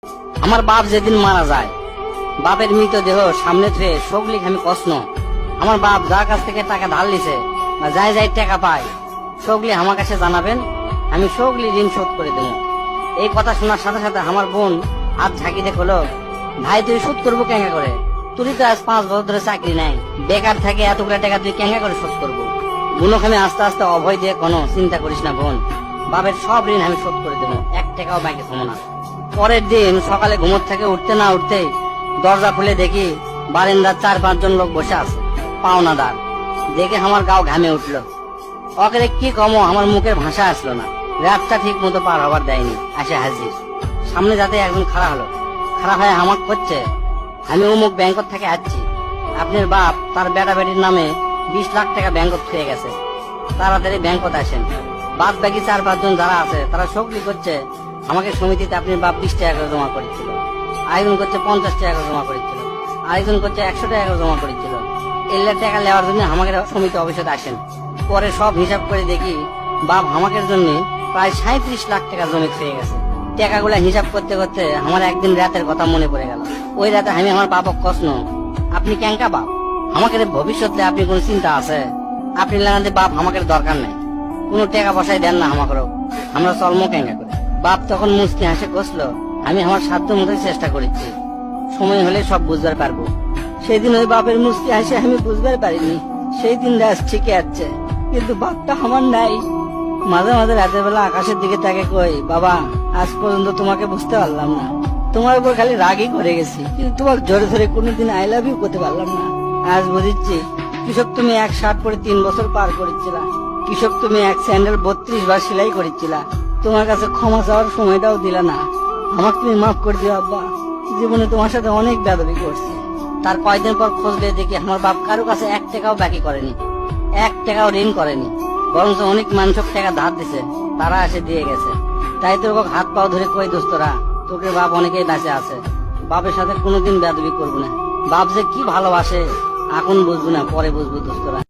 আমার বাপ যেদিন মারা যায়, বাপের মৃতদেহ সামনে থেকে সগলিক আমি কষ্ণ। আমার বাপ যার কাছ থেকে টাকা ধার লিছে বা যাই যাই টাকা পায়, সগলি আমার কাছে জানাবেন, আমি সগলি ঋণ শোধ করে দেবো। এই কথা শোনার সাথে সাথে আমার বোন হাত ঝাঁকি দেখলো, ভাই তুই শোধ করবো কেঙ্গা করে? তুই তো আজ 5 বছর ধরে চাকরি নাই, বেকার থাকে, এতগুলো টাকা তুই কেঙ্গা করে শোধ করবো? বোনকে আমি আস্তে আস্তে অভয় দিয়ে, কোনো চিন্তা করিস না বোন, বাপের সব ঋণ আমি শোধ করে দেবো, 1 টাকাও ব্যাংকে থমো না। পরের দিন সকালে ঘুমোর থেকে উঠতে না উঠতেই দরজা খুলে দেখি বারান্দার 4-5 জন লোক বসে আছে, পাওনাদার। দেখে আমার গাও ঘামে উঠলো। ওকে কি কমো, আমার মুখের ভাষা আসলো না। রাতটা ঠিক মতো পার হবার দেয়নি, আসে হাজির। সামনে যাতে একজন খাড়া হলো, খাড়া হয়ে আমাকে করছে, আমি অমুক ব্যাংক থেকে আসছি, আপনার বাপ তার বেটা বেটির নামে 20 লাখ টাকা ব্যাংকত পেয়ে গেছে, তাড়াতাড়ি ব্যাংকত আসেন। বাদ বাকি 4-5 জন যারা আছে তারা সকলি করছে আমাকে সমিতিতে আপনার বাপ 20 টাকা করে জমা করেছিল, আরেকজন করছে 50 টাকা করে জমা করেছিল, আরেকজন করছে 100 টাকা করে জমা করেছিল। এলে টাকা নেওয়ার জন্য আমাকে সমিতি অফিসে আসেন। পরে সব হিসাব করে দেখি বাপ আমাকে জন্য প্রায় 37 লাখ টাকা জমি খেয়ে গেছে। টাকাগুলা হিসাব করতে করতে আমার একদিন রাতের কথা মনে পড়ে গেল। ওই রাতে আমি আমার বাপক কষ্ণ, আপনি ক্যাঙ্কা বাপ, আমাকে ভবিষ্যতে আপনি কোন চিন্তা আছে? আপনি লাগাতে বাপ আমাকে দরকার নাই, কোনো টাকা পয়সায় দেন না আমাকেও, আমরা চলমো ক্যাঙ্কা করে। বাপ তখন মুচকি হাসে কষলো, আমি আমার সাধ্য মতোই চেষ্টা করেছি, সময় হলে সব বুঝবার পারবো। সেদিন ওই বাপের মুচকি হাসে আমি বুঝবার পারিনি, সেই দিন রাত ঠিকই আছে, কিন্তু বাপটা আমার নাই। মাঝে মাঝে রাতের বেলা আকাশের দিকে তাকে কই, বাবা আজ পর্যন্ত তোমাকে বুঝতে পারলাম না, তোমার উপর খালি রাগই করে গেছি, কিন্তু তোমাকে জোরে ধরে কোনোদিন আই লাভ ইউ করতে পারলাম না। আজ বুঝিচ্ছি কৃষক তুমি 1 শার্ট পরে 3 বছর পার করেছিলা, কৃষক তুমি 1 স্যান্ডেল 32 বার সেলাই করেছিলা, তোমার কাছে ক্ষমা চাওয়ার সময়টাও দিলা না। আমাকে তুমি মাফ করে দিও আব্বা, জীবনে তোমার সাথে অনেক বেদবি করছি। তার কয়েকদিন পর খোঁজলে দেখি আমার বাপ কারো কাছে 1 টাকাও বাকি করেনি, 1 টাকাও ঋণ করেনি, বরং অনেক মানুষক টাকা ধার দিছে, তারা এসে দিয়ে গেছে। তাই তোর হাত পাও ধরে কই, দোস্তরা তোকে বাপ অনেকেই বেঁচে আছে, বাপের সাথে কোনোদিন বেদবি করবো না। বাপ যে কি ভালোবাসে এখন বুঝবো না, পরে বুঝবো দোস্তরা।